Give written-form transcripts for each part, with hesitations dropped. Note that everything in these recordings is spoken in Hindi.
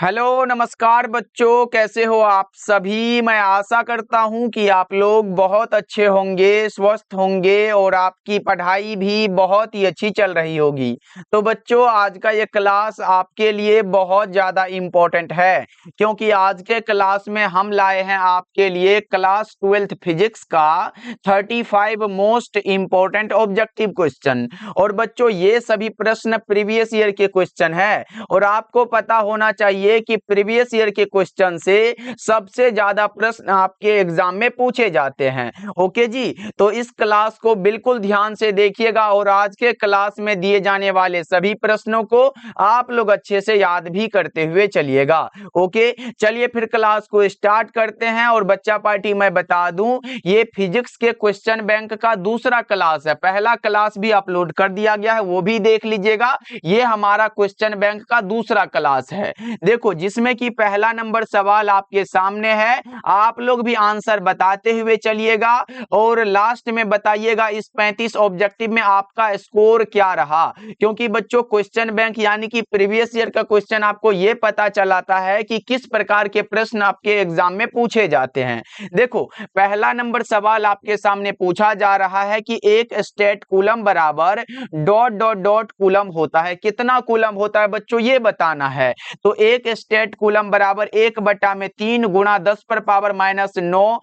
हेलो नमस्कार बच्चों, कैसे हो आप सभी। मैं आशा करता हूं कि आप लोग बहुत अच्छे होंगे, स्वस्थ होंगे और आपकी पढ़ाई भी बहुत ही अच्छी चल रही होगी। तो बच्चों, आज का ये क्लास आपके लिए बहुत ज़्यादा इम्पोर्टेंट है, क्योंकि आज के क्लास में हम लाए हैं आपके लिए क्लास 12th फिजिक्स का 35 मोस्ट इम्पोर्टेंट ऑब्जेक्टिव क्वेश्चन। और बच्चों, ये सभी प्रश्न प्रीवियस ईयर के क्वेश्चन है और आपको पता होना चाहिए कि प्रीवियस ईयर के क्वेश्चन से सबसे ज्यादा प्रश्न आपके एग्जाम में पूछे जाते हैं। ओके जी, तो इस क्लास को बिल्कुल ध्यान से देखिएगा और आज के क्लास में दिए जाने वाले सभी प्रश्नों को आप लोग अच्छे से याद भी करते हुए चलिएगा। ओके, चलिए फिर क्लास को स्टार्ट करते हैं। और बच्चा पार्टी मैं बता दूं, ये फिजिक्स के क्वेश्चन बैंक का दूसरा क्लास है। पहला क्लास भी अपलोड कर दिया गया है, वो भी देख लीजिएगा। ये हमारा क्वेश्चन बैंक का दूसरा क्लास है। देखो, जिसमें कि पहला नंबर सवाल आपके सामने है, आप लोग भी आंसर बताते हुए चलिएगा और लास्ट में बताइएगा इस 35 ऑब्जेक्टिव में आपका स्कोर क्या रहा। क्योंकि बच्चों, क्वेश्चन बैंक यानी कि प्रीवियस ईयर का क्वेश्चन आपको यह पता चलाता है कि किस प्रकार के प्रश्न आपके एग्जाम में पूछे जाते हैं। देखो, पहला नंबर सवाल आपके सामने पूछा जा रहा है कि एक स्टेट कूलम बराबर डॉट डॉट डॉट कूलम होता है। कितना कूलम होता है बच्चों, ये बताना है। तो एक स्टेट कूलम बराबर 1/3 गुणा 10⁻⁹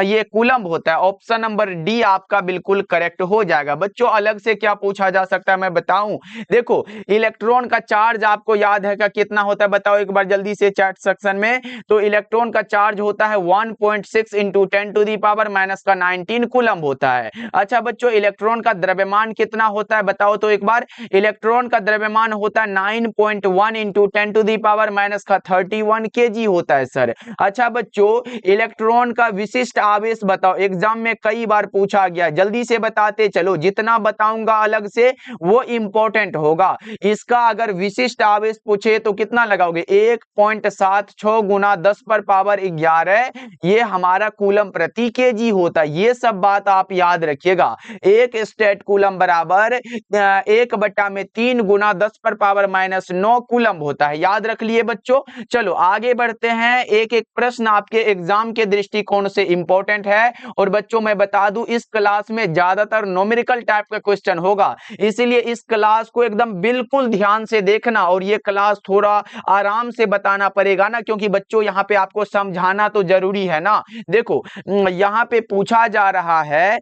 ये कूलम होता है। ऑप्शन नंबर डी आपका बिल्कुल करेक्ट हो जाएगा। बच्चों, अलग से क्या पूछा जा सकता है मैं बताऊं। देखो, इलेक्ट्रॉन का चार्ज आपको याद है का कितना होता है, बताओ एक बार जल्दी से चैट सेक्शन में। तो इलेक्ट्रॉन का चार्ज होता है 1.6 × 10⁻⁹ कूलम होता है। अच्छा बच्चों, इलेक्ट्रॉन का द्रव्यमान कितना होता है बताओ तो एक बार। इलेक्ट्रॉन का द्रव्यमान होता है 9.1 × 10⁻31 kg होता है सर। अच्छा बच्चों, इलेक्ट्रॉन का विशिष्ट आवेश बताओ, एग्जाम में कई बार पूछा गया, जल्दी से बताते चलो। जितना बताऊंगा अलग से वो इंपॉर्टेंट होगा। इसका अगर विशिष्ट आवेश पूछे तो कितना लगाओगे, 1.76 गुना 10⁻11 ये हमारा कूलम प्रति केजी होता है। ये सब बात आप याद रखिएगा। एक स्टेट कूलम बराबर 1/3 गुना 10⁻⁹ कूलम होता है। याद रख लिए बच्चों। चलो आगे बढ़ते हैं। एक एक प्रश्न आपके एग्जाम के दृष्टिकोण से इंपॉर्टेंट है। और बच्चों, मैं बता दूं, इस क्लास में ज्यादातर न्यूमेरिकल टाइप का क्वेश्चन होगा, इसीलिए इस क्लास को एकदम बिल्कुल ध्यान से देखना। और ये क्लास थोड़ा आराम से बताना पड़ेगा ना, क्योंकि बच्चों यहाँ पे आपको समझाना तो जरूरी है ना। देखो, यहाँ पे पूछा जा रहा है,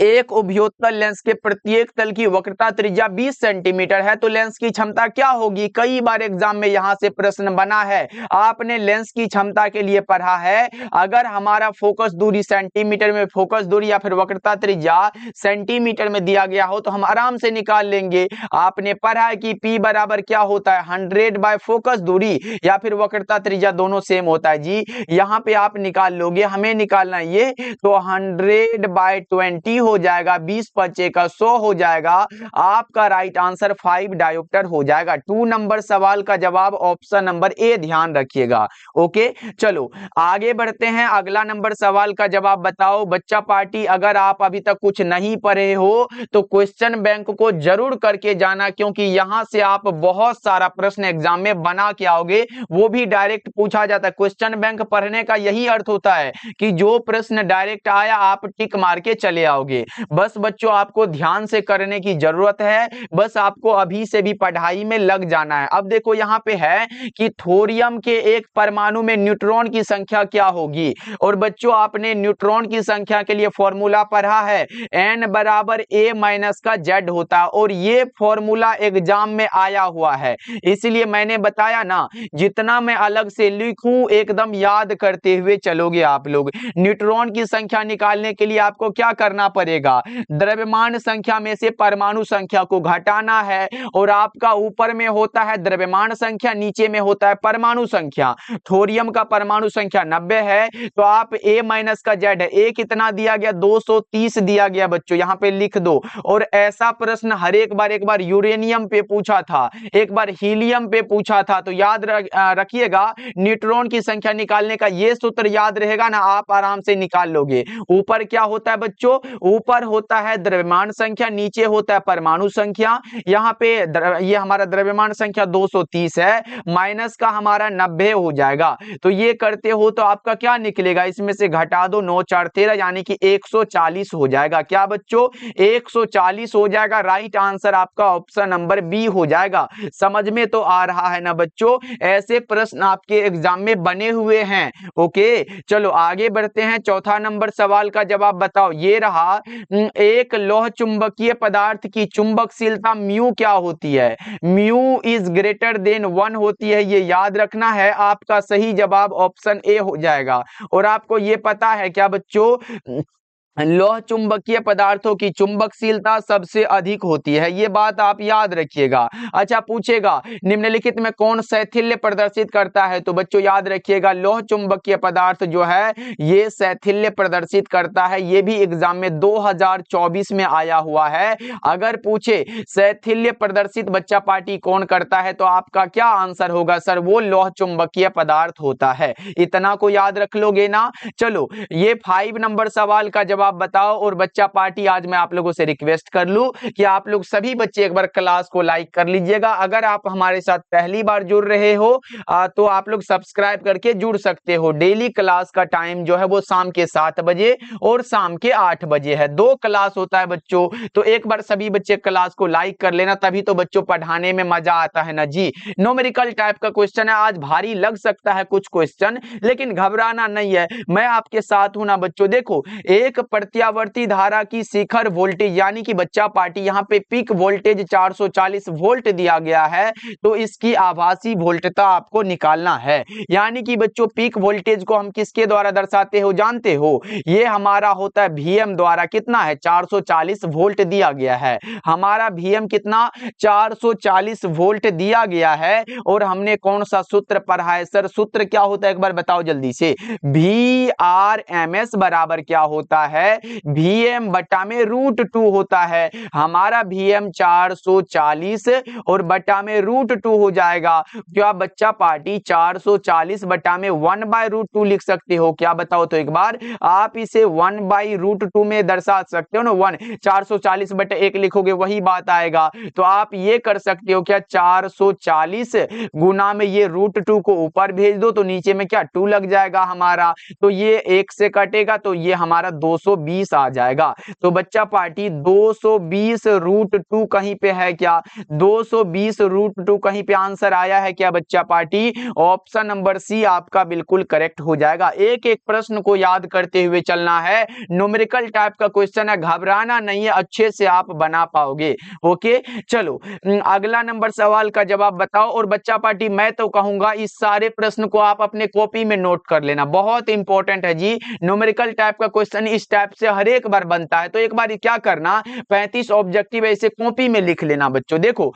एक उभयोत्तल लेंस के प्रत्येक तल की वक्रता त्रिज्या 20 सेंटीमीटर है, तो लेंस की क्षमता क्या होगी। कई बार एग्जाम में यहां से प्रश्न बना है, आपने लेंस की क्षमता के लिए पढ़ा है। अगर हमारा फोकस दूरी सेंटीमीटर में, फोकस दूरी या फिर वक्रता त्रिज्या सेंटीमीटर में दिया गया हो तो हम आराम से निकाल लेंगे। आपने पढ़ा है कि P बराबर क्या होता है, 100 फोकस दूरी या फिर वक्रता त्रिज्या, दोनों सेम होता है जी। यहाँ पे आप निकाल लोगे, हमें निकालना है ये, तो 100/20 हो जाएगा, 20 बचे का 100 हो जाएगा। आपका राइट आंसर 5 डायोप्टर हो जाएगा। 2 नंबर सवाल का जवाब ऑप्शन नंबर ए, ध्यान रखिएगा। ओके, चलो आगे बढ़ते हैं। अगला नंबर सवाल का जवाब बताओ बच्चा पार्टी। अगर आप अभी तक कुछ नहीं पढ़े हो तो क्वेश्चन बैंक को जरूर करके जाना, क्योंकि यहां से आप बहुत सारा प्रश्न एग्जाम में बना के आओगे, वो भी डायरेक्ट पूछा जाता है। क्वेश्चन बैंक पढ़ने का यही अर्थ होता है कि जो प्रश्न डायरेक्ट आया आप टिक मार के चले आओगे। बस बच्चों, आपको ध्यान से करने की जरूरत है, बस आपको अभी से भी पढ़ाई में लग जाना है। अब देखो, यहाँ पे है कि थोरियम के एक परमाणु में न्यूट्रॉन की संख्या क्या होगी। और बच्चों, आपने न्यूट्रॉन की संख्या के लिए फॉर्मूला पढ़ा है, n बराबर a - का z होता है। और ये फॉर्मूला एग्जाम में आया हुआ है, इसलिए मैंने बताया ना, जितना मैं अलग से लिखूं एकदम याद करते हुए चलोगे आप लोग। न्यूट्रॉन की संख्या निकालने के लिए आपको क्या करना पड़ेगा, द्रव्यमान संख्या में से परमाणु संख्या को घटाना है। और आपका ऊपर में होता है द्रव्यमान संख्या, नीचे में होता है परमाणु संख्या। थोरियम का परमाणु संख्या 90 है, तो आप a - का z है, a कितना दिया गया, 230 दिया गया बच्चों, यहाँ पे लिख दो। और ऐसा प्रश्न हर एक बार यूरेनियम पे पूछा था, एक बार हीलियम पे पूछा था। तो याद रखिएगा, न्यूट्रॉन की संख्या निकालने का ये सूत्र याद रहेगा ना, आप आराम से निकाल लोगे। ऊपर क्या होता है बच्चों, ऊपर होता है द्रव्यमान संख्या, नीचे होता है परमाणु संख्या। यहाँ पे ये हमारा द्रव्यमान संख्या 230 है, माइनस का हमारा 90 हो जाएगा। तो ये करते हो तो आपका क्या निकलेगा, इसमें से घटा दो, 9 4 13 यानी कि 140 हो जाएगा। क्या बच्चों, 140 हो जाएगा। राइट आंसर आपका ऑप्शन नंबर बी हो जाएगा। समझ में तो आ रहा है ना बच्चों, ऐसे प्रश्न आपके एग्जाम में बने हुए हैं। ओके, चलो आगे बढ़ते हैं। चौथा नंबर सवाल का जवाब बताओ। ये रहा, एक लौह चुंबकीय पदार्थ की चुंबकशीलता म्यू क्या होती है? म्यू इज ग्रेटर देन 1 होती है, ये याद रखना है। आपका सही जवाब ऑप्शन ए हो जाएगा। और आपको ये पता है क्या बच्चों, लौह चुंबकीय पदार्थों की चुंबकशीलता सबसे अधिक होती है, ये बात आप याद रखिएगा। अच्छा, पूछेगा निम्नलिखित में कौन शैथिल्य प्रदर्शित करता है? तो बच्चों याद रखिएगा, लौह चुंबकीय पदार्थ जो है ये शैथिल्य प्रदर्शित करता है। ये भी एग्जाम में 2024 में आया हुआ है। अगर पूछे शैथिल्य प्रदर्शित बच्चा पार्टी कौन करता है, तो आपका क्या आंसर होगा? सर वो लौह चुंबकीय पदार्थ होता है। इतना को याद रख लोगे ना। चलो, ये 5 नंबर सवाल का जवाब बताओ। और बच्चा पार्टी आज मैं आप लोगों से रिक्वेस्ट कर लूं कि आप लोग सभी बच्चे एक बार क्लास को लाइक कर लीजिएगा। अगर आप हमारे साथ पहली बार जुड़ रहे हो तो आप लोग सब्सक्राइब करके जुड़ सकते हो। डेली क्लास का टाइम जो है वो शाम के 7 बजे और शाम के 8 बजे है, 2 क्लास होता है बच्चों। तो एक बार सभी बच्चे क्लास को लाइक कर लेना, तभी तो बच्चों पढ़ाने में मजा आता है ना जी। न्यूमेरिकल टाइप का क्वेश्चन है, आज भारी लग सकता है कुछ क्वेश्चन, लेकिन घबराना नहीं है, मैं आपके साथ हूं ना बच्चों। देखो, एक प्रत्यावर्ती धारा की शिखर वोल्टेज यानी कि बच्चा पार्टी यहाँ पे पीक वोल्टेज 440 वोल्ट दिया गया है, तो इसकी आभासी वोल्टता आपको निकालना है। यानी कि बच्चों पीक वोल्टेज को हम किसके द्वारा दर्शाते हो जानते हो? ये हमारा होता है Vm द्वारा। कितना है? 440 वोल्ट दिया गया है। हमारा Vm कितना? 440 वोल्ट दिया गया है। और हमने कौन सा सूत्र पढ़ा है? सर सूत्र क्या होता है एक बार बताओ जल्दी से। Vrms बराबर क्या होता है? Vm बटा में √2 होता है। हमारा Vm 440 और बटा में √2 हो जाएगा। क्या बच्चा पार्टी 440 बटा में 1/√2 लिख सकते हो क्या? बताओ तो एक बार। आप इसे 1/√2 में दर्शा सकते हो ना। 440 बटे 1 लिखोगे वही बात आएगा। तो आप ये कर सकते हो क्या, 440 गुना में ये √2 को ऊपर भेज दो तो नीचे में क्या 2 लग जाएगा हमारा। तो ये 1 से कटेगा तो ये हमारा 220 आ जाएगा। तो बच्चा पार्टी 220 √2 कहीं पे है क्या? 220 √2 कहीं पे आंसर आया है क्या बच्चा पार्टी? ऑप्शन नंबर सी आपका बिल्कुल करेक्ट हो जाएगा। एक एक प्रश्न को याद करते हुए चलना है। न्यूमेरिकल टाइप का क्वेश्चन है, घबराना नहीं है, अच्छे से आप बना पाओगे। ओके, चलो अगला नंबर सवाल का जवाब बताओ। और बच्चा पार्टी मैं तो कहूंगा इस सारे प्रश्न को आप अपने कॉपी में नोट कर लेना, बहुत इंपॉर्टेंट है जी। न्यूमेरिकल टाइप का क्वेश्चन इस टाइप से हर एक बार बनता है। तो एक बार क्या करना, 35 ऑब्जेक्टिव ऐसे कॉपी में लिख लेना बच्चों। देखो,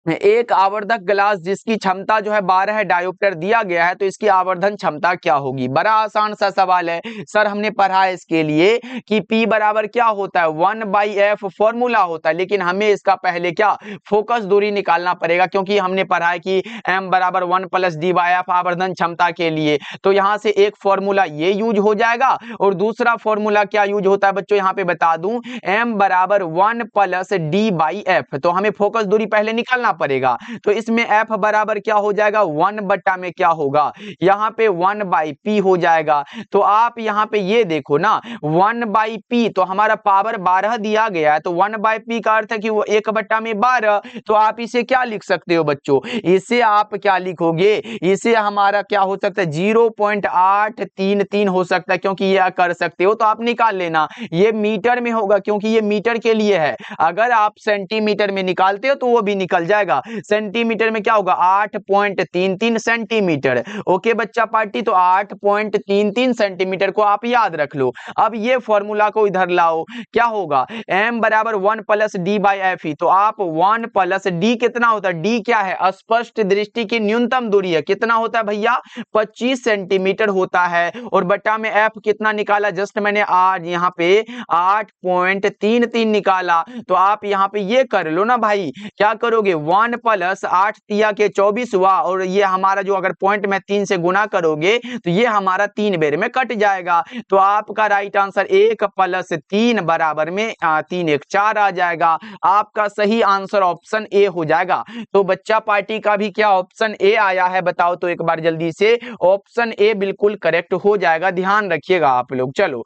एक आवर्धक ग्लास जिसकी क्षमता जो है 12 डायोप्टर दिया गया है, तो इसकी आवर्धन क्षमता क्या होगी? बड़ा आसान सा सवाल है सर, हमने पढ़ा है इसके लिए कि P बराबर क्या होता है? 1/f फॉर्मूला होता है। लेकिन हमें इसका पहले क्या फोकस दूरी निकालना पड़ेगा, क्योंकि हमने पढ़ा है कि m बराबर 1 + d/f आवर्धन क्षमता के लिए। तो यहां से एक फॉर्मूला ये यूज हो जाएगा और दूसरा फॉर्मूला क्या यूज होता है बच्चों, यहां पे बता दूं, m बराबर 1 + d/f। तो हमें फोकस दूरी पहले निकालना पड़ेगा। तो इसमें f बराबर क्या हो जाएगा? 1 बटा में क्या होगा? यहाँ पे 1/p हो जाएगा। तो आप यहाँ पे ये देखो ना, 1/p तो हमारा पावर 12 दिया गया है, तो 1/p का अर्थ है कि वो 1/12। तो आप इसे क्या लिख सकते हो बच्चों? इसे आप क्या लिखोगे? इसे हमारा क्या हो सकता है? 0.833 हो सकता है, क्योंकि ये कर सकते हो तो आप निकाल लेना। ये मीटर में होगा क्योंकि ये मीटर के लिए है। अगर आप सेंटीमीटर में निकालते हो तो वो भी निकल जाएगा। सेंटीमीटर में क्या होगा? 8.33 सेंटीमीटर। ओके बच्चा पार्टी, तो 8.33 सेंटीमीटर को आप याद रख लो। अब ये फॉर्मूला को इधर लाओ, क्या होगा? m बराबर 1 + d/f ही। तो आप 1 + d कितना होता है? d क्या है? स्पष्ट दृष्टि की न्यूनतम दूरी है। कितना होता है भैया? 25 सेंटीमीटर होता है। और बटा में f कितना निकाला? जस्ट मैंने आज यहाँ पे 8.33 निकाला। तो आप यहाँ पे ये कर लो ना भाई, क्या करोगे? 1 प्लस 8 तिया के 24 हुआ, और ये हमारा जो अगर पॉइंट में 3 से गुना करोगे तो ये हमारा 3 बेर में कट जाएगा। तो आपका राइट आंसर 1 प्लस 3 बराबर में 3 1 4 आ जाएगा। आपका सही आंसर ऑप्शन ए हो जाएगा। तो बच्चा पार्टी का भी क्या ऑप्शन ए आया है, बताओ तो एक बार जल्दी से। ऑप्शन ए बिल्कुल करेक्ट हो जाएगा, ध्यान रखिएगा आप लोग। चलो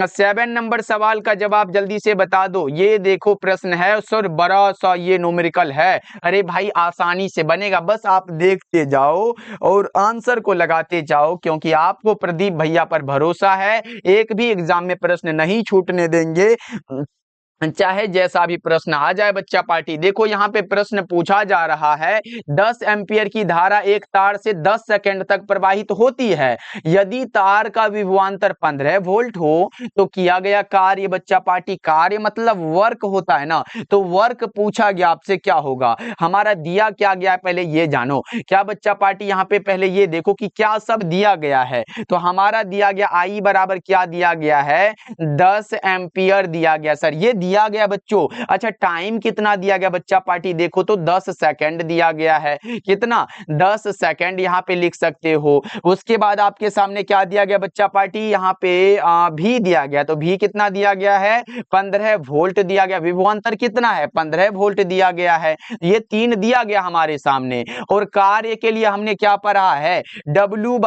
7 नंबर सवाल का जवाब जल्दी से बता दो। ये देखो प्रश्न है सर, बड़ा सा ये न्यूमेरिकल है। अरे भाई आसानी से बनेगा, बस आप देखते जाओ और आंसर को लगाते जाओ, क्योंकि आपको प्रदीप भैया पर भरोसा है। एक भी एग्जाम में प्रश्न नहीं छूटने देंगे, चाहे जैसा भी प्रश्न आ जाए। बच्चा पार्टी देखो यहाँ पे प्रश्न पूछा जा रहा है, 10 एम्पियर की धारा एक तार से 10 सेकंड तक प्रवाहित होती है। यदि तार का विभवांतर 15 वोल्ट हो तो किया गया कार्य, बच्चा पार्टी कार्य मतलब वर्क होता है ना, तो वर्क पूछा गया आपसे क्या होगा। हमारा दिया क्या गया है पहले ये जानो। क्या बच्चा पार्टी यहाँ पे पहले ये देखो कि क्या सब दिया गया है। तो हमारा दिया गया आई बराबर क्या दिया गया है, 10 एम्पियर दिया गया सर, ये दिया गया बच्चों। अच्छा टाइम कितना दिया गया बच्चा पार्टी, देखो तो 10 सेकंड दिया गया है। कितना, 10 सेकंड यहाँ पे लिख सकते हो। उसके बाद आपके सामने क्या दिया गया बच्चा पार्टी, यहाँ पे भी दिया गया। तो भी कितना दिया गया है, 15 वोल्ट दिया गया। विभवांतर कितना है, 15 वोल्ट दिया गया है। ये 3 दिया गया हमारे सामने। और कार्य के लिए हमने क्या पढ़ा है, W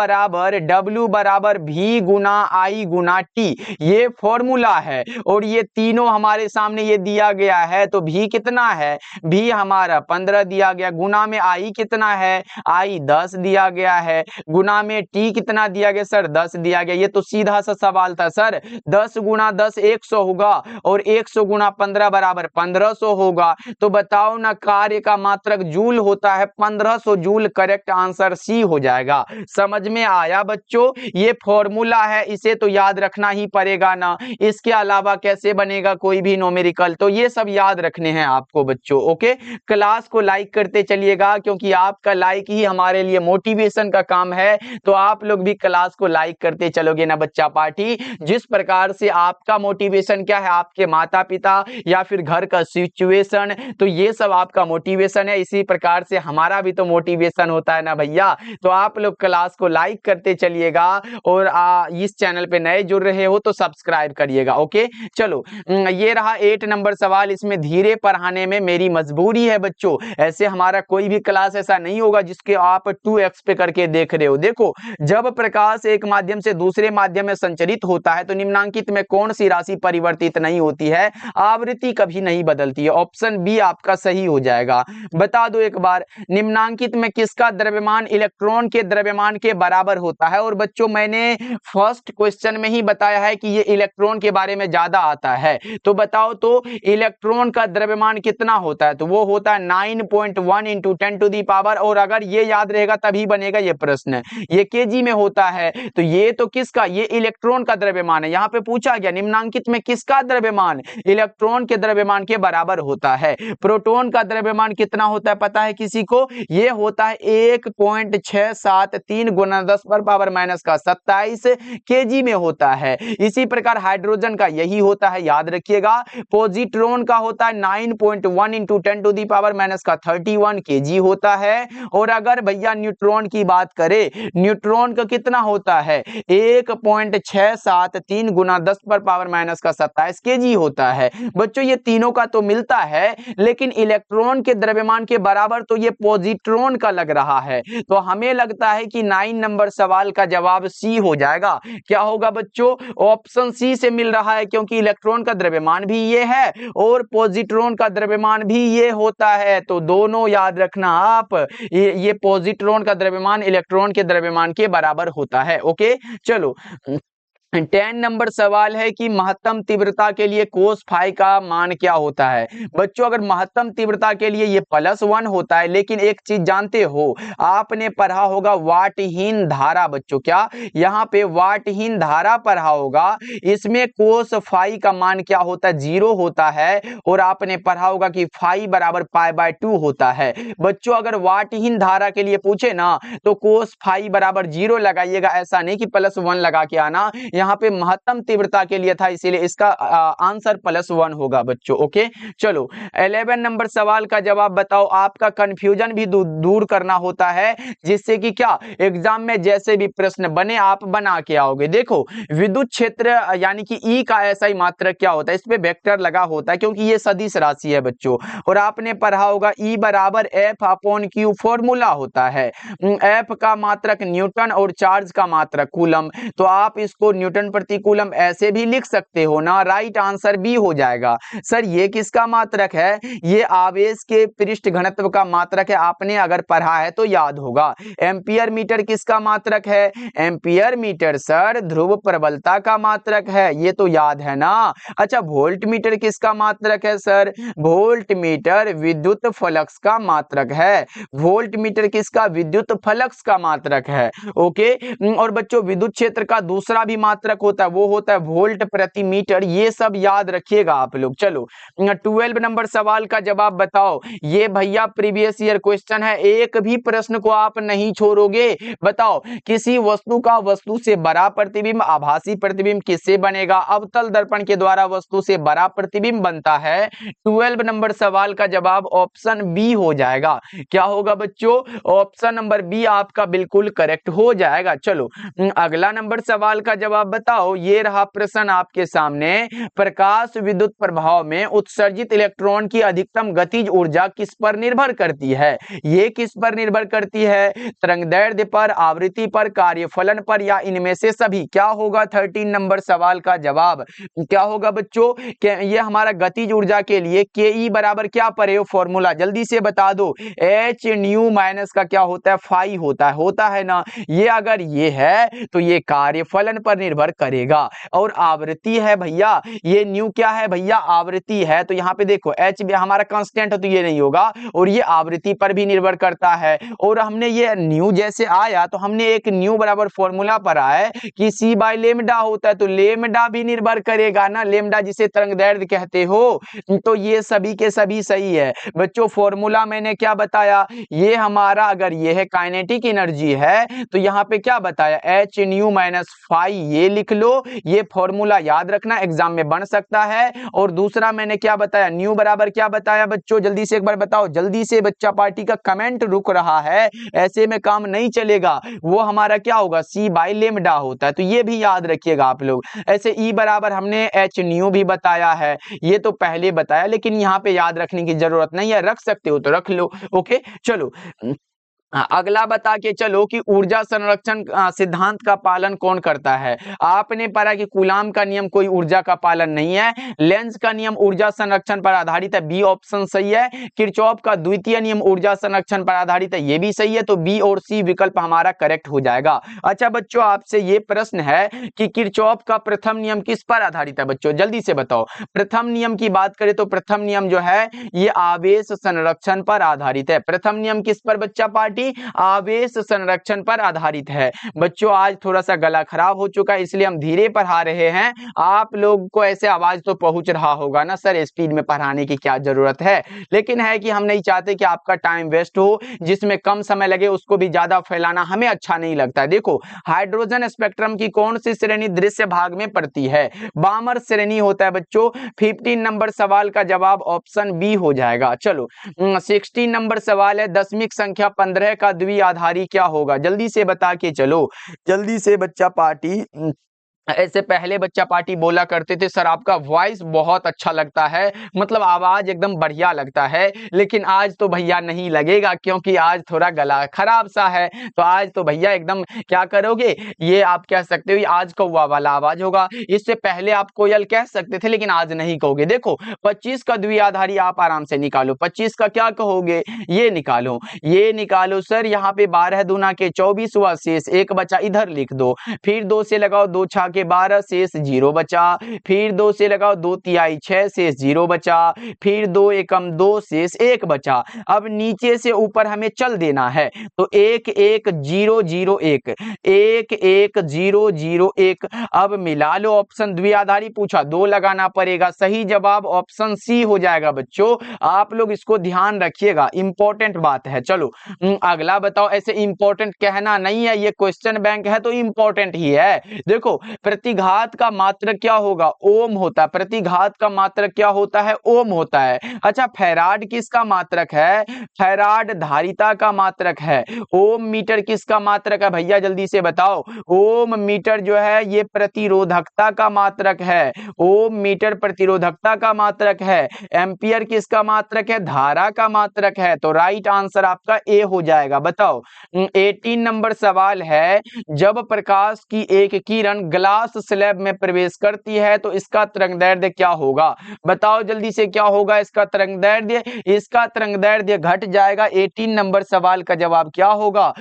बराबर V Guna I Guna T, ये फॉर्मूला है। और ये तीनों हमारे सामने ये दिया गया है। तो भी कितना है, भी हमारा 15 दिया गया, गुना में आई कितना है, आई 10 दिया गया है, गुना में टी कितना दिया गया सर, 10 दिया गया। ये तो सीधा सा सवाल था सर, 10 गुना 10 100 होगा, और 100 गुना 15 बराबर 1500 होगा। तो बताओ ना, कार्य का मात्रक जूल होता है, 1500 जूल। करेक्ट आंसर सी हो जाएगा। समझ में आया बच्चों, ये फॉर्मूला है, इसे तो याद रखना ही पड़ेगा ना, इसके अलावा कैसे बनेगा कोई भी न्यूमेरिकल। तो ये सब याद रखने हैं आपको बच्चों। ओके, क्लास को लाइक करते चलिएगा, क्योंकि आपका लाइक ही हमारे लिए मोटिवेशन का काम है। तो आप लोग भी क्लास को लाइक करते चलोगे ना बच्चा पार्टी। जिस प्रकार से आपका मोटिवेशन क्या है, आपके माता पिता या फिर घर का सिचुएशन, तो ये सब आपका मोटिवेशन है। इसी प्रकार से हमारा भी तो मोटिवेशन होता है ना भैया। तो आप लोग क्लास को लाइक करते चलिएगा, और इस चैनल पे नए जुड़ रहे हो तो सब्सक्राइब करिएगा। ओके चलो, ये रहा 8 नंबर सवाल। इसमें धीरे पढ़ाने में मेरी मजबूरी है बच्चों। ऐसे हमारा कोई भी क्लास ऐसा नहीं होगा जिसके आप 2x पे करके देख रहे हो। देखो, जब प्रकाश एक माध्यम से दूसरे माध्यम में संचरित होता है तो निम्नांकित में कौन सी राशि परिवर्तित नहीं होती है, आवृत्ति कभी नहीं बदलती है। ऑप्शन बी आपका सही हो जाएगा। बता दो एक बार, निम्नांकित में किसका द्रव्यमान इलेक्ट्रॉन के द्रव्यमान के बराबर होता है। और बच्चों मैंने फर्स्ट क्वेश्चन में ही बताया है कि ये इलेक्ट्रॉन के बारे में ज्यादा आता है। तो बताओ तो इलेक्ट्रॉन का द्रव्यमान कितना होता है, तो वो होता है 9.1 इंटू 10 टू दी पावर। और अगर ये याद रहेगा तभी बनेगा ये प्रश्न, ये केजी में होता है। तो ये तो किसका, ये इलेक्ट्रॉन का द्रव्यमान है। यहाँ पे पूछा गया निम्नांकित में किसका द्रव्यमान इलेक्ट्रॉन के द्रव्यमान के बराबर होता है। प्रोटॉन का द्रव्यमान कितना होता है पता है किसी को, ये होता है 1.673 गुना 10 पर पावर माइनस का 27 केजी में होता है। इसी प्रकार हाइड्रोजन का यही होता है, याद रखिएगा। पॉजिट्रॉन का होता है 9.1 into 10 to the power minus का 31 केजी होता है। और अगर भैया न्यूट्रॉन की बात करें, न्यूट्रॉन का कितना होता है 1.673 गुना 10 पर पावर माइनस का 27 केजी होता है। बच्चों ये तीनों का तो मिलता है, लेकिन इलेक्ट्रॉन के द्रव्यमान के बराबर तो ये पॉजिट्रॉन का लग रहा है। तो हमें लगता है कि 9 नंबर सवाल का जवाब सी हो जाएगा। क्या होगा बच्चों, ऑप्शन सी से मिल रहा है, क्योंकि इलेक्ट्रॉन का द्रव्यमान भी ये है और पॉजिट्रॉन का द्रव्यमान भी ये होता है। तो दोनों याद रखना आप, ये पॉजिट्रॉन का द्रव्यमान इलेक्ट्रॉन के द्रव्यमान के बराबर होता है। ओके चलो, 10 नंबर सवाल है कि महत्तम तीव्रता के लिए कोस फाई का मान क्या होता है। बच्चों अगर महत्तम तीव्रता के लिए ये +1 होता है, लेकिन एक चीज जानते हो, आपने पढ़ा होगा वाटहीन धारा। बच्चों क्या यहाँ पे वाटहीन धारा पढ़ा होगा, इसमें कोस फाई का मान क्या होता है, 0 होता है। और आपने पढ़ा होगा कि फाई बराबर π/2 होता है। बच्चों अगर वाटहीन धारा के लिए पूछे ना, तो कोस फाई बराबर 0 लगाइएगा, ऐसा नहीं कि +1 लगा के आना। यहाँ पे महत्तम तीव्रता के लिए था, इसीलिए इसका आंसर +1 होगा बच्चों। ओके, चलो 11 नंबर सवाल का जवाब बताओ। आपका कंफ्यूजन भी दूर करना होता है, जिससे कि क्या एग्जाम में जैसे भी प्रश्न बने आप बना के आओगे। देखो विद्युत क्षेत्र यानी कि ई का ऐसा ही मात्रक क्या होता है, इस पे वेक्टर लगा होता है क्योंकि ये सदिश राशि है बच्चों। और आपने पढ़ा होगा ई बराबर F/Q फॉर्मूला होता है। एफ का मात्रक न्यूटन और चार्ज का मात्रक कूलम, तो आप इसको न्यूटन प्रति कूलम ऐसे भी लिख सकते हो ना। राइट आंसर बी हो जाएगा। सर ये किसका मात्रक है? ये आवेश के पृष्ठ घनत्व का मात्रक है, आपने अगर पढ़ा है तो याद होगा। एम्पियर मीटर किसका मात्रक है? एम्पियर मीटर सर ध्रुव प्रबलता का मात्रक है, ये तो याद है ना। अच्छा वोल्ट मीटर किसका मात्रक है सर? वोल्ट मीटर विद्युत फ्लक्स का मात्रक है। वोल्ट मीटर किसका? विद्युत फ्लक्स का मात्रक है। ओके, और बच्चों विद्युत क्षेत्र का दूसरा भी मात्रक होता है, वो होता है वोल्ट प्रति मीटर। ये सब याद रखिएगा आप लोग। चलो 12 नंबर सवाल का जवाब बताओ। ये भैया प्रीवियस ईयर क्वेश्चन है, एक भी प्रश्न को आप नहीं छोड़ोगे। बताओ किसी वस्तु का वस्तु से बड़ा प्रतिबिंब आभासी प्रतिबिंब किससे बनेगा? अवतल दर्पण के द्वारा वस्तु से बड़ा प्रतिबिंब बनता है। 12 नंबर सवाल का जवाब ऑप्शन बी हो जाएगा। क्या होगा बच्चों? ऑप्शन नंबर बी आपका बिल्कुल करेक्ट हो जाएगा। चलो अगला नंबर सवाल का जवाब बताओ। ये रहा प्रश्न आपके सामने। प्रकाश विद्युत प्रभाव में उत्सर्जित इलेक्ट्रॉन की अधिकतम गतिज ऊर्जा किस पर निर्भर करती है? ये किस पर निर्भर करती है? तरंगदैर्ध्य पर, आवृत्ति पर, कार्यफलन पर, या इनमें से सभी? क्या होगा 13 नंबर सवाल का जवाब? क्या होगा बच्चों? ये हमारा गतिज ऊर्जा के लिए के ई बराबर क्या पड़े हो फॉर्मूला? जल्दी से बता दो। एच न्यू माइनस का क्या होता है? फाई होता है ना। ये अगर ये है तो ये कार्यफलन पर निर्भर करेगा। और आवृत्ति है भैया, ये न्यू क्या है भैया? आवृत्ति है। तो यहाँ पे देखो एच भी हमारा कांस्टेंट है तो ये नहीं होगा, और ये आवृत्ति पर भी निर्भर करता है। और हमने ये न्यू जैसे आया तो हमने एक न्यू बराबर फॉर्मूला पढ़ा है कि सी बाय लेमडा होता है, तो लेमडा भी निर्भर करेगा ना, लेमडा जिसे तरंगदैर्ध्य कहते हो। तो ये सभी के सभी सही है बच्चों। फॉर्मूला मैंने क्या बताया? ये हमारा अगर ये है काइनेटिक एनर्जी है तो यहाँ पे क्या बताया? एच न्यू माइनस फाई, ये लिख लो। ये फॉर्मूला याद रखना, एग्जाम में बन सकता है। और दूसरा मैंने क्या बताया? न्यू बराबर क्या बताया बच्चों? जल्दी से एक बार बताओ, जल्दी से। बच्चा पार्टी का कमेंट रुक रहा है, ऐसे में काम नहीं चलेगा। वो हमारा क्या होगा? सी बाई लेमडा होता है, तो ये भी याद रखिएगा आप लोग। ऐसे ई बराबर हमने एच न्यू भी बताया है, ये तो पहले बताया, लेकिन यहाँ पे याद रखने की जरूरत नहीं है। रख सकते हो तो रख लो। ओके चलो अगला बता के चलो कि ऊर्जा संरक्षण सिद्धांत का पालन कौन करता है? आपने पढ़ा कि कूलाम का नियम कोई ऊर्जा का पालन नहीं है। लेंज का नियम ऊर्जा संरक्षण पर आधारित है, बी ऑप्शन सही है। किरचॉफ का द्वितीय नियम ऊर्जा संरक्षण पर आधारित है, ये भी सही है। तो बी और सी विकल्प हमारा करेक्ट हो जाएगा। अच्छा बच्चों आपसे ये प्रश्न है कि किरचॉफ का प्रथम नियम किस पर आधारित है? बच्चों जल्दी से बताओ। प्रथम नियम की बात करें तो प्रथम नियम जो है ये आवेश संरक्षण पर आधारित है। प्रथम नियम किस पर बच्चा पार्टी? आवेश संरक्षण पर आधारित है। बच्चों आज थोड़ा सा गला खराब हो चुका है, इसलिए हम धीरे पढ़ा रहे हैं। आप लोग को ऐसे आवाज तो पहुंच रहा होगा ना, सर स्पीड में पढ़ाने की क्या जरूरत है। लेकिन है कि हम नहीं चाहते कि आपका टाइम वेस्ट हो, जिसमें कम समय लगे उसको भी ज्यादा फैलाना हमें अच्छा नहीं लगता है। देखो हाइड्रोजन स्पेक्ट्रम की कौन सी श्रेणी दृश्य भाग में पड़ती है? बामर श्रेणी होता है बच्चों। 15 नंबर सवाल का जवाब ऑप्शन बी हो जाएगा। चलो 16 नंबर सवाल है, दशमिक संख्या 15 का द्विआधारी क्या होगा? जल्दी से बता के चलो, जल्दी से बच्चा पार्टी। ऐसे पहले बच्चा पार्टी बोला करते थे सर आपका वॉइस बहुत अच्छा लगता है, मतलब आवाज एकदम बढ़िया लगता है, लेकिन आज तो भैया नहीं लगेगा क्योंकि आज थोड़ा गला खराब सा है। तो आज तो भैया एकदम क्या करोगे, ये आप कह सकते हो आज कौवा वाला आवाज होगा। इससे पहले आप कोयल कह सकते थे लेकिन आज नहीं कहोगे। देखो 25 का द्विआधारी आप आराम से निकालो। 25 का क्या कहोगे? ये निकालो सर। यहाँ पे 12 दूना के 24 हुआ, शेष 1 बचा, इधर लिख दो। फिर 2 से लगाओ, 2 छा के 12, शेष 0 बचा। फिर 2 से लगाओ, 2 तिहाई 6, शेष 0 बचा। फिर 2 एकम 2, शेष 1 बचा। अब नीचे से ऊपर हमें चल देना है, तो 1 1 0 0 1, 1 1 0 0 1। अब मिला लो ऑप्शन। द्विआधारी पूछा, 2 लगाना पड़ेगा। सही जवाब ऑप्शन सी हो जाएगा बच्चों। आप लोग इसको ध्यान रखिएगा, इंपॉर्टेंट बात है। चलो अगला बताओ। ऐसे इंपॉर्टेंट कहना नहीं है, ये क्वेश्चन बैंक है तो इंपॉर्टेंट ही है। देखो प्रतिघात का मात्रक क्या होगा, ओम होता है। प्रतिघात का मात्रक क्या होता है, ओम होता है। अच्छा, फैराड किसका मात्रक है, फैराड धारिता का मात्रक है। ओम मीटर किसका मात्रक है भैया, जल्दी से बताओ। ओम मीटर जो है ये प्रतिरोधकता का मात्रक है। ओम मीटर प्रतिरोधकता का मात्रक है। एम्पियर किसका मात्रक है, धारा का मात्रक है। तो राइट आंसर आपका ए हो जाएगा। बताओ 18 नंबर सवाल है, जब प्रकाश की एक किरण ग्लास स्लैब में प्रवेश करती है तो इसका तरंगदैर्ध्य क्या होगा। बताओ जल्दी से क्या होगा इसका तरंगदैर्ध्य, इसका तरंगदैर्ध्य घट जाएगा। 18 नंबर सवाल का जवाब क्या होगा,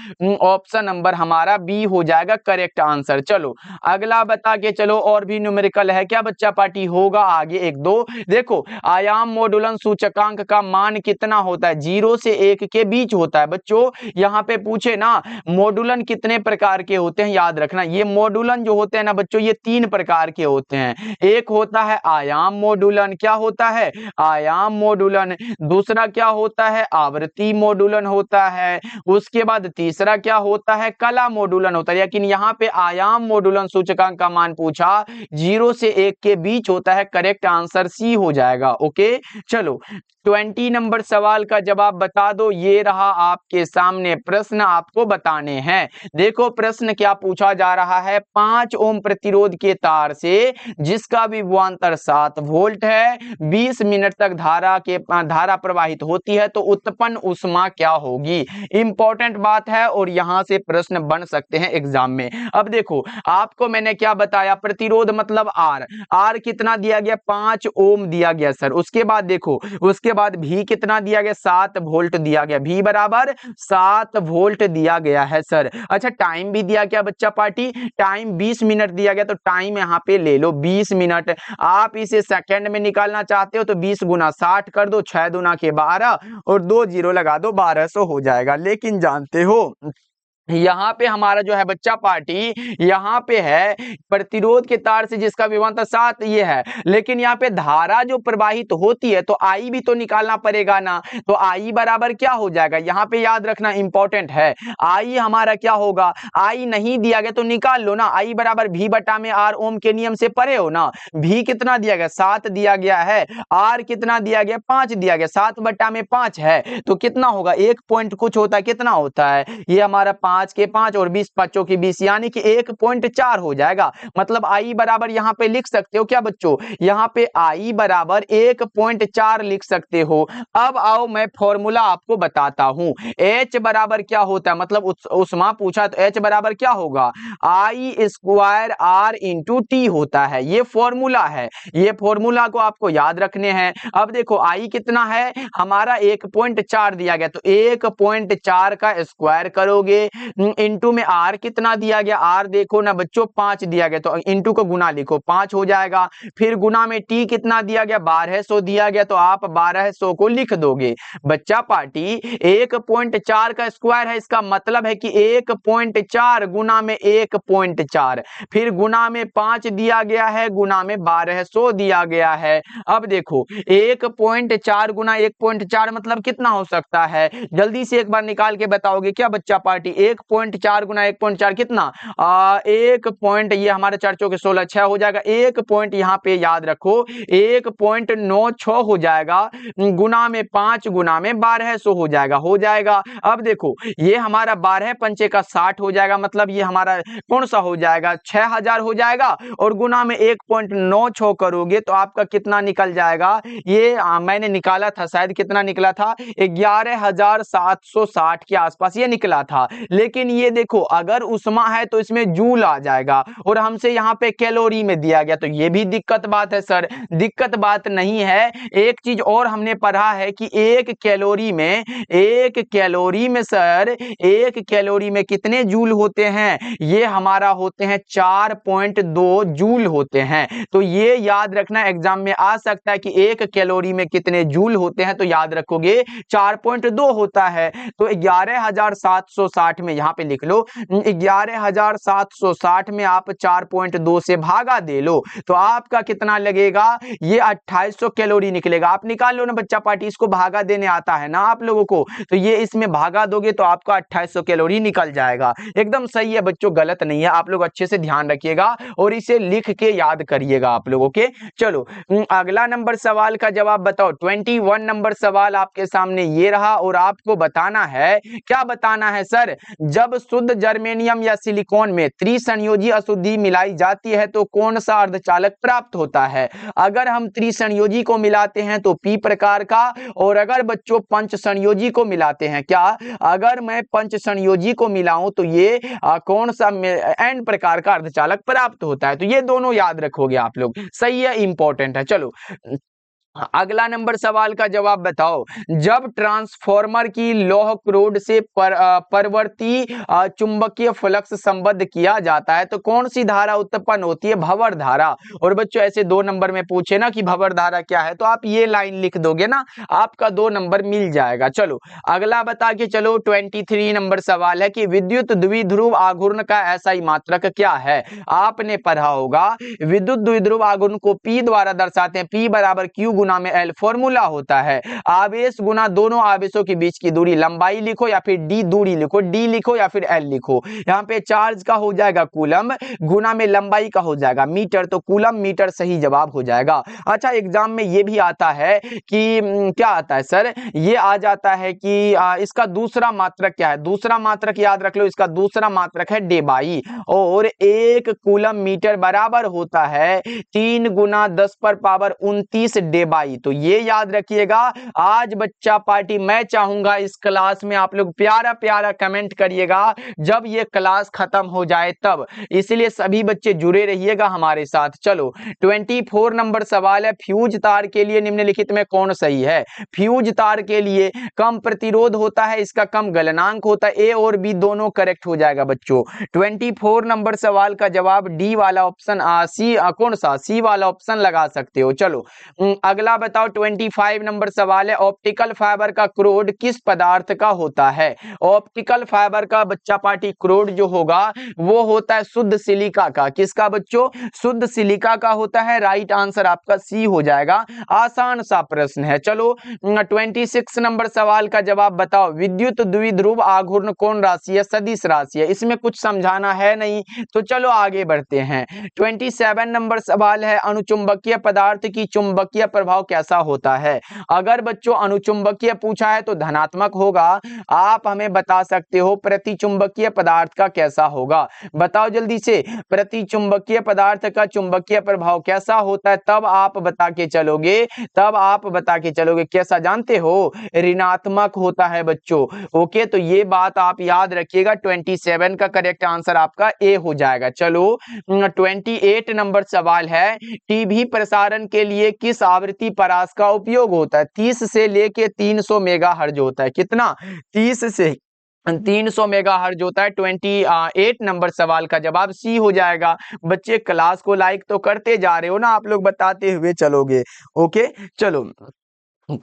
ऑप्शन नंबर हमारा बी हो जाएगा करेक्ट आंसर। चलो अगला बता के चलो, और भी न्यूमेरिकल है क्या बच्चा पार्टी, होगा आगे एक दो। देखो आयाम मोडुलन सूचकांक का मान कितना होता है, 0 से 1 के बीच होता है। बच्चों यहाँ पे पूछे ना मोडुलन कितने प्रकार के होते हैं, याद रखना ये मोडुलन जो होते हैं ना बच्चों, ये 3 प्रकार के होते हैं। एक होता है आयाम मोडुलन, क्या होता है, आयाम मोडुलन। दूसरा क्या होता है, आवृत्ति मोडुलन होता है। उसके बाद तीसरा क्या होता है, कला मोडुलन होता है। लेकिन यहाँ पे आयाम मोडुलन सूचकांक का मान पूछा, 0 से 1 के बीच होता है। करेक्ट आंसर सी हो जाएगा। ओके चलो 20 नंबर सवाल का जवाब बता दो। ये रहा आपके सामने प्रश्न, आपको बताने हैं। देखो प्रश्न क्या पूछा जा रहा है, 5 ओम प्रतिरोध के तार से जिसका विभवांतर 7 वोल्ट है, 20 मिनट तक धारा प्रवाहित होती है तो उत्पन्न ऊष्मा क्या होगी। इंपॉर्टेंट बात है और यहां से प्रश्न बन सकते हैं एग्जाम में। अब देखो आपको मैंने क्या बताया, प्रतिरोध मतलब आर, आर कितना दिया गया, 5 ओम दिया गया सर। उसके बाद देखो उसके बाद भी कितना दिया गया, 7 वोल्ट दिया गया, भी बराबर 7 वोल्ट दिया गया है सर। अच्छा टाइम भी दिया गया बच्चा पार्टी, टाइम 20 मिनट दिया गया तो टाइम यहां पे ले लो 20 मिनट। आप इसे सेकंड में निकालना चाहते हो तो 20 गुना 60 कर दो, 6 दूना के 12 और 2 जीरो लगा दो, 1200 हो जाएगा। लेकिन जानते हो यहाँ पे हमारा जो है बच्चा पार्टी, यहाँ पे है प्रतिरोध के तार से जिसका विभवांतर 7 ये है, लेकिन यहाँ पे धारा जो प्रवाहित होती है तो आई भी तो निकालना पड़ेगा ना। तो आई बराबर क्या हो जाएगा, यहाँ पे याद रखना इंपॉर्टेंट है। आई हमारा क्या होगा, आई नहीं दिया गया तो निकाल लो ना, आई बराबर भी बटा में आर, ओम के नियम से पढ़े हो ना। भी कितना दिया गया, 7 दिया गया है, आर कितना दिया गया, 5 दिया गया, 7 बटा में 5 है तो कितना होगा, 1 पॉइंट कुछ होता है, कितना होता है ये हमारा 5 के 5 और 20 पांचों की 20 यानी कि 1.4 हो जाएगा। मतलब आई बराबर यहाँ पे लिख सकते हो क्या बच्चों, यहाँ पे आई बराबर 1.4 लिख सकते हो। अब आओ मैं फॉर्मूला आपको बताता हूं। H बराबर क्या होता है, मतलब ऊष्मा पूछा तो H बराबर क्या होगा, आई स्क्वायर आर इंटू टी होता है। ये फॉर्मूला है, ये फॉर्मूला को आपको याद रखने हैं। अब देखो आई कितना है हमारा 1.4 दिया गया तो 1.4 का स्क्वायर करोगे, इंटू में आर कितना दिया गया, आर देखो ना बच्चों 5 दिया गया तो इंटू को गुना लिखो 5 हो जाएगा। फिर गुना में टी कितना दिया गया, 1200 दिया गया तो आप 1200 को लिख दोगे। बच्चा पार्टी 1.4 का स्क्वायर है, इसका मतलब है कि 1.4 गुना में 1.4, फिर गुना में 5 दिया गया है, गुना में 1200 दिया गया है। अब देखो 1.4 गुना 1.4 मतलब कितना हो सकता है, जल्दी से एक बार निकाल के बताओगे क्या बच्चा पार्टी। 1.4 गुना 1.4 कितना, 1 पॉइंट, ये हमारे 4 चौके 16 6 हो जाएगा। 1 पॉइंट यहाँ पे याद रखो 1.96 हो जाएगा, गुना में 5 गुना में 1200 हो जाएगा, हो जाएगा। अब देखो ये हमारा 12 पंचे का 60 हो जाएगा, मतलब ये हमारा कौन सा हो जाएगा 6000 हो जाएगा, और गुना में 1.96 करोगे तो आपका कितना निकल जाएगा, ये मैंने निकाला था शायद, कितना निकला था 11760 के आसपास ये निकला था। लेकिन ये देखो अगर उष्मा है तो इसमें जूल आ जाएगा और हमसे यहाँ पे कैलोरी में दिया गया तो ये भी दिक्कत बात है सर, दिक्कत बात नहीं है। एक चीज और हमने पढ़ा है कि एक कैलोरी में सर, एक कैलोरी में कितने जूल होते हैं, ये हमारा होते हैं 4.2 जूल होते हैं। तो ये याद रखना एग्जाम में आ सकता है कि एक कैलोरी में कितने जूल होते हैं, तो याद रखोगे 4.2 होता है। तो 11760 में में यहाँ पे लिख लो 11,760 में आप 4.2 से भागा दे लो तो आपका कितना लगेगा, ये 2800 कैलोरी निकलेगा। आप निकाल लो ना बच्चा पार्टी, इसको भागा देने आता है ना आप लोगों को, तो ये इसमें भागा दोगे तो आपका 2800 कैलोरी निकल जाएगा। एकदम सही है बच्चों, गलत नहीं है। आप लोग अच्छे से ध्यान रखिएगा और इसे लिख के याद करिएगा आप लोगों के। चलो अगला नंबर सवाल का जवाब बताओ। 21 नंबर सवाल आपके सामने ये रहा और आपको बताना है, क्या बताना है सर, जब शुद्ध जर्मेनियम या सिलिकॉन में त्रिसंयोजी अशुद्धि मिलाई जाती है तो कौन सा अर्धचालक प्राप्त होता है। अगर हम त्रिसंयोजी को मिलाते हैं तो पी प्रकार का, और अगर बच्चों पंच संयोजी को मिलाते हैं, क्या अगर मैं पंच संयोजी को मिलाऊं तो ये कौन सा एन प्रकार का अर्धचालक प्राप्त होता है। तो ये दोनों याद रखोगे आप लोग, सही है, इंपॉर्टेंट है। चलो अगला नंबर सवाल का जवाब बताओ। जब ट्रांसफॉर्मर की लौह क्रोड से परवर्ती चुंबकीय फ्लक्स संबद्ध किया जाता है तो कौन सी धारा उत्पन्न होती है, भंवर धारा। और बच्चों ऐसे 2 नंबर में पूछे ना कि भंवर धारा क्या है तो आप ये लाइन लिख दोगे ना, आपका 2 नंबर मिल जाएगा। चलो अगला बता के चलो। 23 नंबर सवाल है कि विद्युत द्विध्रुव आघूर्ण का SI मात्रक क्या है। आपने पढ़ा होगा विद्युत द्विध्रुव आघूर्ण को P द्वारा दर्शाते हैं, P बराबर Q गुना में L फॉर्मूला होता है। आवेश गुना दोनों आवेशों के बीच की दूरी, लंबाई लिखो या फिर D दूरी लिखो, D लिखो या फिर L लिखो। यहाँ पे चार्ज का हो जाएगा कूलम, गुना में लंबाई का हो जाएगा मीटर, तो कूलम मीटर सही जवाब हो जाएगा। अच्छा एग्जाम में ये भी आता है कि क्या आता है सर, ये आ जाता है कि इसका दूसरा मात्रक क्या है। दूसरा मात्रक याद रख लो, इसका दूसरा मात्रक है डेबाई, और 1 कूलम मीटर बराबर होता है 3 गुना 10 पर पावर 29 डेबाई। तो ये याद रखिएगा। आज बच्चा पार्टी मैं चाहूंगा इस क्लास में आप लोग प्यारा प्यारा कमेंट करिएगा जब ये क्लास खत्म हो जाए तब, इसलिए सभी बच्चे जुड़े रहिएगा हमारे साथ। चलो 24 नंबर सवाल है, फ्यूज तार के लिए निम्नलिखित में कौन सही है। फ्यूज तार के लिए कम प्रतिरोध होता है, इसका कम गलनांक होता है, ए और बी दोनों करेक्ट हो जाएगा बच्चों। 24 नंबर सवाल का जवाब डी वाला ऑप्शन सी, कौन सा, सी वाला ऑप्शन लगा सकते हो। चलो अगला बताओ। 25 नंबर सवाल है, ऑप्टिकल फाइबर का क्रोड किस पदार्थ का होता है। ऑप्टिकल फाइबर का बच्चा पार्टी क्रोड जो होगा वो होता है शुद्ध सिलिका का। किसका बच्चों, शुद्ध सिलिका का होता है। राइट आंसर आपका सी हो जाएगा। आसान सा प्रश्न है। चलो 26 नंबर सवाल का जवाब बताओ। विद्युत द्विध्रुव आघूर्ण कौन राशि है, सदिश राशि है, इसमें कुछ समझाना है नहीं, तो चलो आगे बढ़ते हैं। 27 नंबर सवाल है, अनुचुंबकीय पदार्थ की चुंबकीय प्रभाव कैसा होता है। अगर बच्चों अनुचुंबकीय पूछा है तो धनात्मक होगा। आप हमें बता सकते हो प्रतिचुंबकीय पदार्थ का कैसा होगा, बताओ जल्दी से। प्रतिचुंबकीय पदार्थ का चुंबकीय प्रभाव कैसा होता है, तब आप बता के चलोगे, तब आप बता के चलोगे। कैसा जानते हो, ऋणात्मक होता है बच्चों। ओके, तो ये बात आप याद रखिएगा। 27 का करेक्ट आंसर आपका ए हो जाएगा। चलो 28 नंबर सवाल है, टीवी प्रसारण के लिए किस आवृत्ति परास का उपयोग होता है। 30 से लेके 300 मेगाहर्ट्ज होता है। कितना, 30 से 300 मेगाहर्ट्ज होता है। 28 नंबर सवाल का जवाब सी हो जाएगा। बच्चे क्लास को लाइक तो करते जा रहे हो ना आप लोग, बताते हुए चलोगे। ओके चलो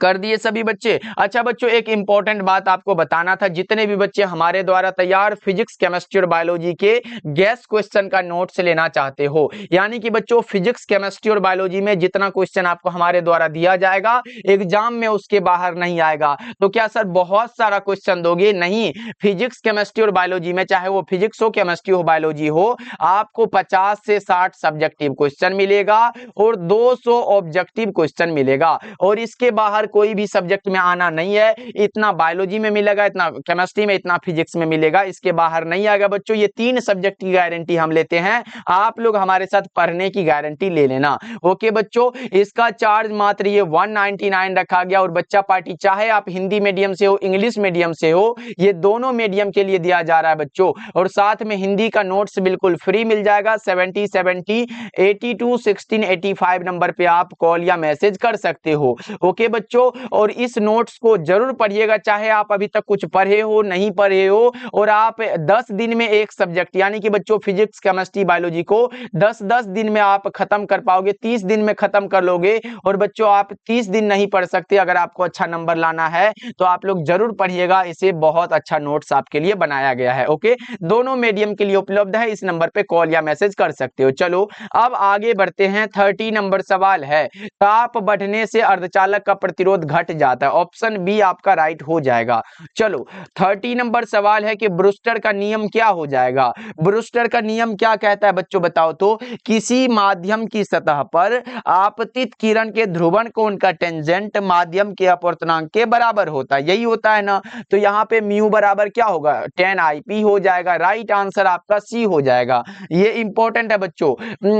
कर दिए सभी बच्चे। अच्छा बच्चों एक इंपॉर्टेंट बात आपको बताना था, जितने भी बच्चे हमारे द्वारा तैयार फिजिक्स केमिस्ट्री और बायोलॉजी के गैस क्वेश्चन का नोट्स लेना चाहते हो, यानी कि बच्चों फिजिक्स केमिस्ट्री और बायोलॉजी में जितना क्वेश्चन आपको हमारे द्वारा दिया जाएगा एग्जाम में उसके बाहर नहीं आएगा, तो क्या सर बहुत सारा क्वेश्चन दोगे, नहीं। फिजिक्स केमिस्ट्री और बायोलॉजी में चाहे वो फिजिक्स हो, केमिस्ट्री हो, बायोलॉजी हो, आपको 50 से 60 सब्जेक्टिव क्वेश्चन मिलेगा और 200 ऑब्जेक्टिव क्वेश्चन मिलेगा, और इसके बाहर कोई भी सब्जेक्ट में आना नहीं है। इतना बायोलॉजी में मिलेगा, इतना केमिस्ट्री में, इतना फिजिक्स में मिलेगा, इसके बाहर नहीं आएगा बच्चों। ये 3 सब्जेक्ट की गारंटी हम लेते हैं, आप लोग हमारे साथ पढ़ने की गारंटी ले लेना। ओके बच्चों, इसका चार्ज मात्र ये 199 रखा गया, और बच्चा पार्टी चाहे आप हिंदी मीडियम से हो, इंग्लिश मीडियम से हो, ये दोनों मीडियम के लिए दिया जा रहा है बच्चों। और साथ में हिंदी का नोट्स बिल्कुल फ्री मिल जाएगा। 70 82 16 85 नंबर पे आप कॉल या मैसेज कर सकते हो। ओके बच्चों, और इस नोट्स को जरूर पढ़िएगा, चाहे आप अभी तक कुछ पढ़े हो नहीं पढ़े हो, और आप 10 दिन में एक सब्जेक्ट यानी कि बच्चों फिजिक्स केमिस्ट्री बायोलॉजी को 10-10 दिन में आप खत्म कर पाओगे, 30 दिन में खत्म कर लोगे। और बच्चों आप 30 दिन नहीं पढ़ सकते, अगर आपको अच्छा नंबर लाना है तो आप लोग जरूर पढ़िएगा, इसे बहुत अच्छा नोट्स आपके लिए बनाया गया है। ओके, दोनों मीडियम के लिए उपलब्ध है, इस नंबर पे कॉल या मैसेज कर सकते हो। चलो अब आगे बढ़ते हैं। 30 नंबर सवाल है, ताप बढ़ने से अर्धचालक का प्रतिरोध घट जाता है। ऑप्शन बी आपका राइट हो जाएगा। चलो 30 नंबर सवाल है कि ब्रूस्टर का नियम क्या हो जाएगा। ब्रूस्टर का नियम क्या कहता है बच्चों, बताओ तो। किसी माध्यम की सतह पर आपतित किरण के ध्रुवण कोण का टेंजेंट माध्यम के अपवर्तनांक के बराबर होता है, यही होता है ना। तो यहाँ पे म्यू बराबर क्या होगा, 10 IP हो जाएगा। राइट आंसर आपका सी हो जाएगा। ये इंपॉर्टेंट है बच्चों,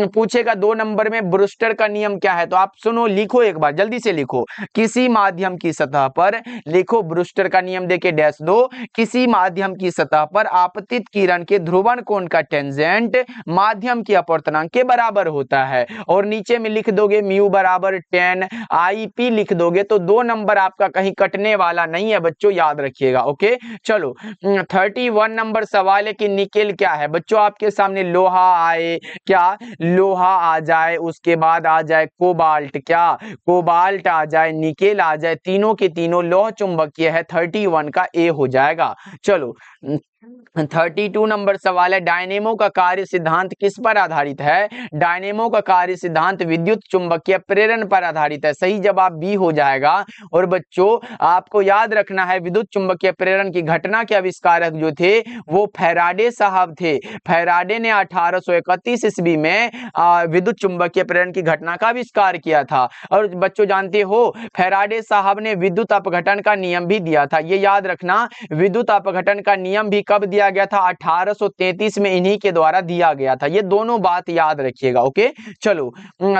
पूछेगा 2 नंबर में ब्रूस्टर का नियम क्या है। तो आप सुनो, लिखो एक बार, जल्दी से लिखो। किसी माध्यम की सतह पर, लिखो ब्रूस्टर का नियम देके डैश दो। किसी माध्यम की सतह पर आपतित किरण के ध्रुवण कोण का टेंजेंट माध्यम के अपवर्तनांक के बराबर होता है, और नीचे में लिख दोगे म्यू बराबर 10 IP लिख दोगे, तो 2 नंबर आपका कहीं कटने वाला नहीं है बच्चों, याद रखिएगा। ओके, चलो 31 नंबर सवाल है कि निकेल क्या है। बच्चों आपके सामने लोहा आए, क्या लोहा आ जाए, उसके बाद आ जाए कोबाल्ट, क्या कोबाल्ट आ जाए, निकेल आ जाए, तीनों के तीनों लौह चुंबकीय है। 31 का ए हो जाएगा। चलो 32 नंबर सवाल है, डायनेमो का कार्य सिद्धांत किस पर आधारित है। डायनेमो का कार्य सिद्धांत विद्युत चुंबकीय प्रेरण पर आधारित है, सही जवाब बी हो जाएगा। और बच्चों आपको याद रखना है, विद्युत चुंबकीय प्रेरण की घटना के आविष्कारक जो थे वो फैराडे साहब थे। फैराडे ने 1831 ईस्वी में विद्युत चुंबकीय प्रेरण की घटना का आविष्कार किया था। और बच्चों जानते हो फैराडे साहब ने विद्युत अपघटन का नियम भी दिया था, ये याद रखना। विद्युत अपघटन का नियम भी कब दिया गया था, 1833 में इन्हीं के द्वारा दिया गया था। ये दोनों बात याद रखिएगा। ओके, चलो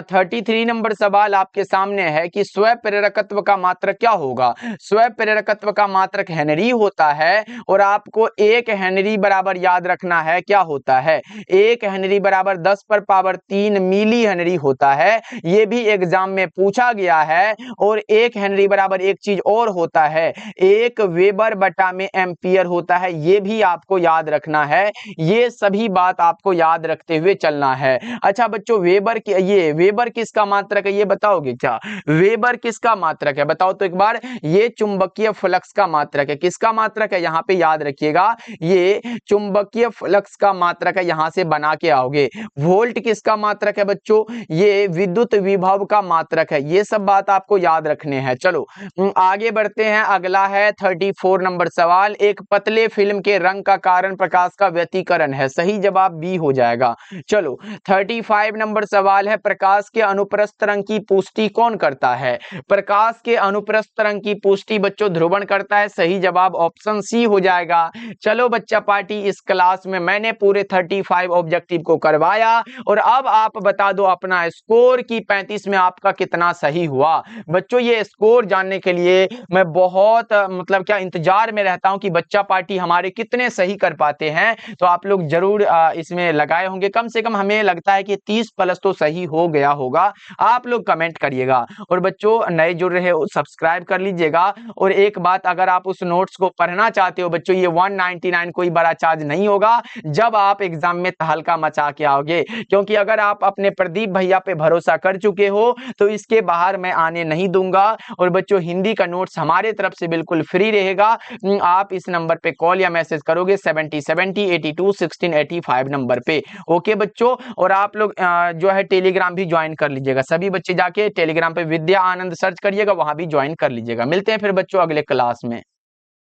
33 नंबर सवाल आपके सामने है कि स्व प्रेरकत्व का मात्रक क्या होगा। स्व प्रेरकत्व का मात्रक हेनरी होता है, और आपको 1 हेनरी बराबर याद रखना है क्या होता है, 1 हेनरी बराबर 10 पर पावर 3 मिली हेनरी होता है। ये भी एग्जाम में पूछा गया है। और 1 हेनरी बराबर एक चीज और होता है, 1 वेबर बटा में एम्पियर होता है, ये भी आपको याद रखना है। ये सभी बात आपको याद रखते हुए चलना है। अच्छा बच्चों ये वेबर किसका मात्रक है, ये बताओगे क्या, वेबर किसका मात्रक है बताओ तो एक बार। ये चुंबकीय फ्लक्स का मात्रक है, किसका मात्रक है, यहाँ पे याद रखिएगा, ये चुंबकीय फ्लक्स का मात्रक है, यहां से बना के आओगे। वोल्ट किसका मात्रक है बच्चों, ये विद्युत विभव का मात्रक है। ये सब बात आपको याद रखने हैं। चलो आगे बढ़ते हैं, अगला है 34 नंबर सवाल, एक पतले फिल्म के रंग का कारण प्रकाश का व्यतिकरण है, सही जवाब बी हो जाएगा। चलो 35 नंबर सवाल है, प्रकाश के अनुप्रस्थ रंग की पुष्टि कौन करता है। प्रकाश के अनुप्रस्थ रंग की पुष्टि बच्चों ध्रुवण करता है, सही जवाब ऑप्शन सी हो जाएगा। चलो बच्चा पार्टी, इस क्लास में मैंने पूरे 35 ऑब्जेक्टिव को करवाया, और अब आप बता दो अपना स्कोर की 35 में आपका कितना सही हुआ। बच्चों ये स्कोर जानने के लिए मैं बहुत मतलब क्या इंतजार में रहता हूं कि बच्चा पार्टी हमारे कितने सही कर पाते हैं। तो आप लोग जरूर इसमें लगाए होंगे, कम से कम हमें लगता है कि 30 प्लस तो सही हो गया होगा। आप लोग कमेंट करिएगा, और बच्चों नए जुड़ रहे हो सब्सक्राइब कर लीजिएगा। और एक बात, अगर आप उस नोट्स को पढ़ना चाहते हो बच्चों, ये 199 कोई बड़ा चार्ज नहीं होगा जब आप एग्जाम में तहलका मचा के आओगे, क्योंकि अगर आप अपने प्रदीप भैया पे भरोसा कर चुके हो तो इसके बाहर मैं आने नहीं दूंगा। और बच्चों हिंदी का नोट्स हमारे तरफ से बिल्कुल फ्री रहेगा। आप इस नंबर पे कॉल या मैसेज करोगे 7070 82 16 85 नंबर पे। ओके बच्चों, और आप लोग जो है टेलीग्राम भी ज्वाइन कर लीजिएगा। सभी बच्चे जाके टेलीग्राम पे विद्या आनंद सर्च करिएगा, वहां भी ज्वाइन कर लीजिएगा। मिलते हैं फिर बच्चों अगले क्लास में।